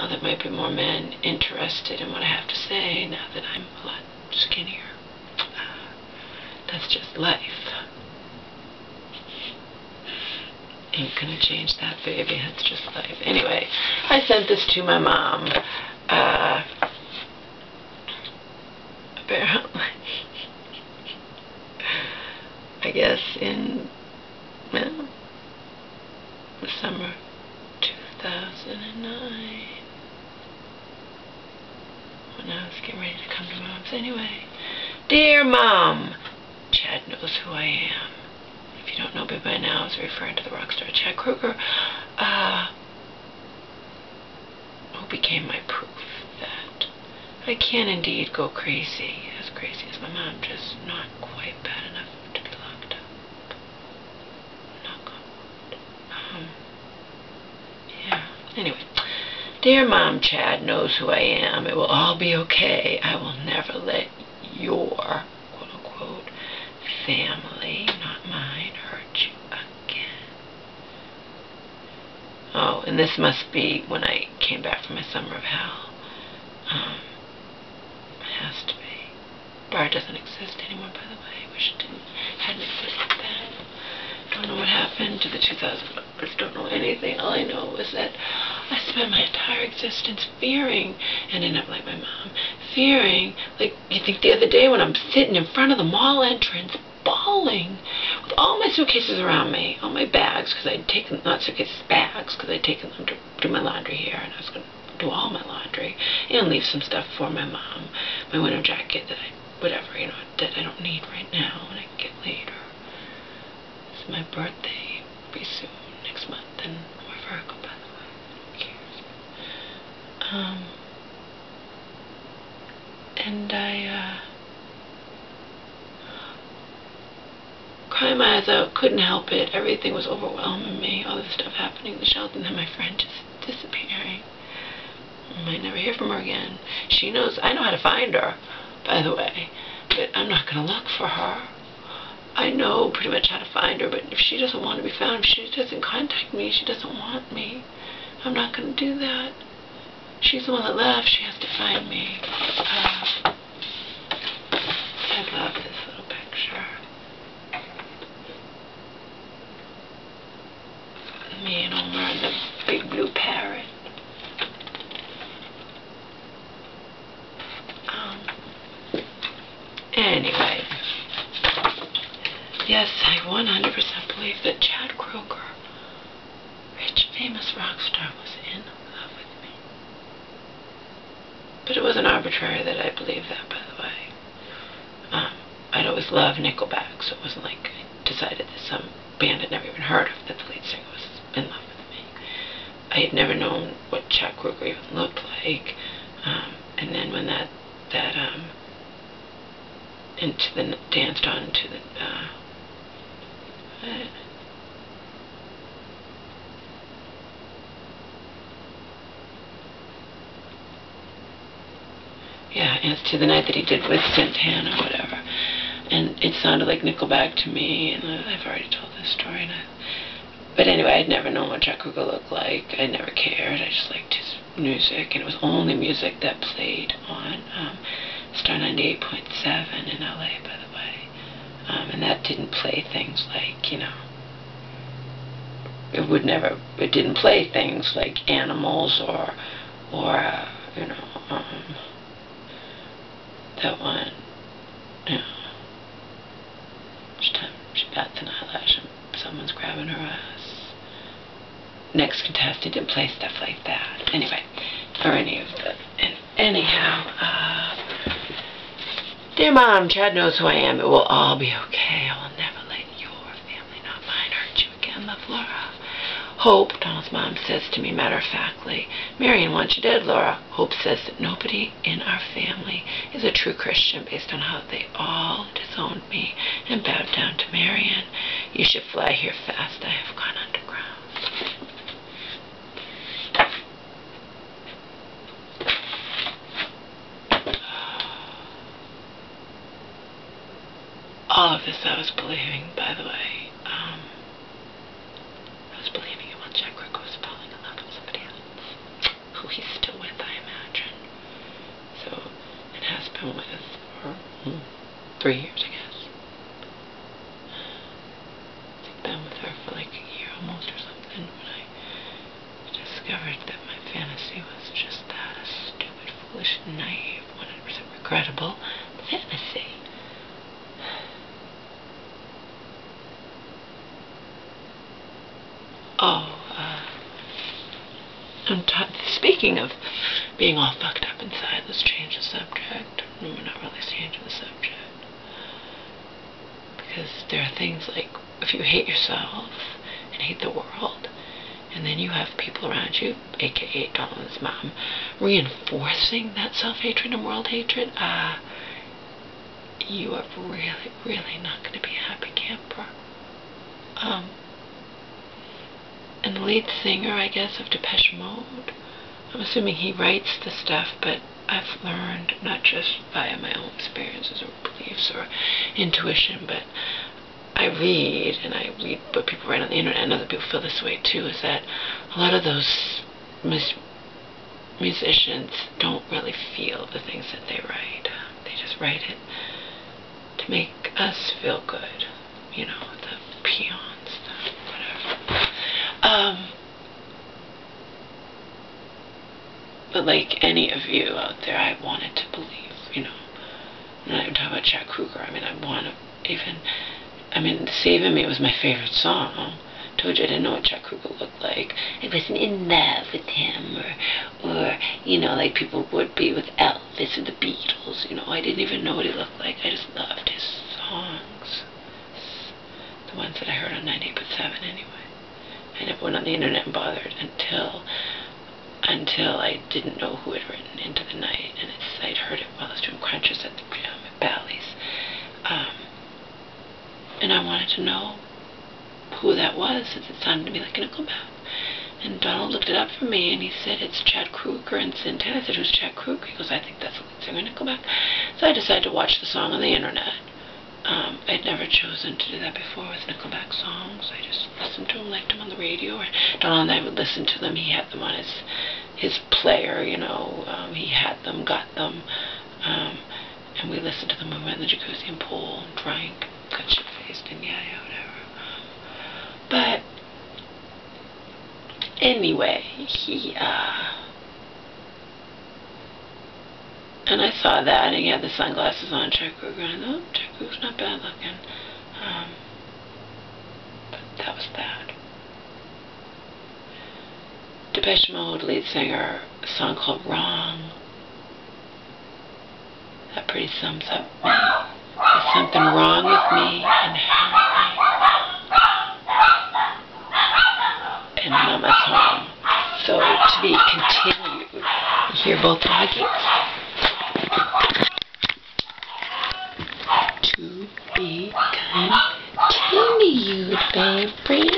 there might be more men interested in what I have to say now that I'm a lot skinnier. That's just life. Ain't gonna change that, baby. That's just life. Anyway, I sent this to my mom. Apparently, I guess in, well, the summer 2009, when I was getting ready to come to Mom's. Anyway, dear Mom, Chad knows who I am. If you don't know me by now, I was referring to the rock star Chad Kroeger, who became my proof that I can indeed go crazy as my mom, just not quite bad enough to be locked up. Knock on wood. Yeah. Anyway, dear Mom, Chad knows who I am. It will all be okay. I will never let your quote-unquote family, not mine, hurt you again. Oh, and this must be when I came back from my summer of hell. It has to be. Bar doesn't exist anymore, by the way. Wish it hadn't existed then. Don't know what happened to the 2000 numbers. Don't know anything. All I know is that I spent my entire existence fearing, and ended up like my mom, fearing, like, you think the other day when I'm sitting in front of the mall entrance, bawling, with all my suitcases around me, all my bags, because I'd taken, not suitcases, bags, because I'd taken them to do my laundry here, and I was going to do all my laundry, and leave some stuff for my mom, my winter jacket that whatever, that I don't need right now, and I can get later. It's my birthday, pretty soon, next month, and we're Virgo, by the way, who cares? And I, crying my eyes out, couldn't help it. Everything was overwhelming me. All this stuff happening in the shelter, and then my friend just disappearing. I might never hear from her again. She knows, I know how to find her, by the way, but I'm not going to look for her. I know pretty much how to find her, but if she doesn't want to be found, if she doesn't contact me, she doesn't want me, I'm not going to do that. She's the one that left. She has to find me. I love this little picture. Me and Omar and the big blue parrot. Anyway, yes, I 100% believe that Chad Kroeger, rich, famous rock star, was in love with me. But it wasn't arbitrary that I believed that, by the way. I'd always loved Nickelback, so it wasn't like I decided that some band I'd never even heard of, that the lead singer was in love with me. I had never known what Chad Kroeger even looked like, and then when that into the danced on to the yeah, as to the night that he did with Santana or whatever, and it sounded like Nickelback to me, and I've already told this story, but anyway, I'd never known what Chad Kroeger looked like. I never cared. I just liked his music, and it was only music that played on Star 98.7 in LA, by the way, and that didn't play things like, it didn't play things like Animals or that one, each time she bats an eyelash and someone's grabbing her ass. Next Contestant didn't play stuff like that. Anyway, or any of the, anyhow, dear Mom, Chad knows who I am. It will all be okay. I will never let your family, not mine, hurt you again. Love, Laura. Hope, Donald's mom says to me matter-of-factly, Marion wants you dead, Laura. Hope says that nobody in our family is a true Christian based on how they all disowned me and bowed down to Marion. You should fly here fast. I have gone underground. All of this I was believing, by the way. I was believing it while Chad Kroeger was falling in love with somebody else, who he's still with. 3 years, I guess. I've been with her for like a year almost or something when I discovered that my fantasy was just that, a stupid, foolish, naive, 100% regrettable fantasy. Oh, speaking of being all fucked up inside, let's change the subject. No, we're not really changing the subject. Because there are things like, if you hate yourself and hate the world, and then you have people around you, aka Donald's mom, reinforcing that self-hatred and world hatred, you are really, really not going to be a happy camper. And the lead singer, I guess, of Depeche Mode, I'm assuming he writes the stuff, but I've learned, not just via my own experiences or beliefs or intuition, but I read what people write on the internet, and other people feel this way too, is that a lot of those musicians don't really feel the things that they write. They just write it to make us feel good, you know, the peons, the whatever. But like any of you out there, I wanted to believe, you know. I'm not even talking about Chad Kroeger. I mean, Saving Me was my favorite song. I told you I didn't know what Chad Kroeger looked like. I wasn't in love with him, or you know, like people would be with Elvis or the Beatles. You know, I didn't even know what he looked like. I just loved his songs, the ones that I heard on 98.7 anyway. I never went on the internet and bothered until I didn't know who had written Into the Night, and I'd heard it while I was doing crunches at the gym at Bally's. And I wanted to know who that was, since it sounded to me like Nickelback. And Donald looked it up for me, and he said, it's Chad Kroeger and Santana. I said, who's Chad Kroeger? He goes, I think that's the lead singer of Nickelback. So I decided to watch the song on the internet. I'd never chosen to do that before with Nickelback songs. I just listened to them, liked them on the radio. Or Donald and I would listen to them. He had them on his player, you know. He had them, got them. And we listened to them when we went in the jacuzzi and pool and drank, got shit-faced, and yeah, whatever. But anyway, and I saw that, and he had the sunglasses on, Chad Kroeger, and I thought, oh, Chad Kroeger's not bad looking. But that was that. Depeche Mode lead singer, a song called Wrong. That pretty sums up me. There's something wrong with me inherently. And Mama's home. So to be continued. You hear both doggies? To be continued, baby.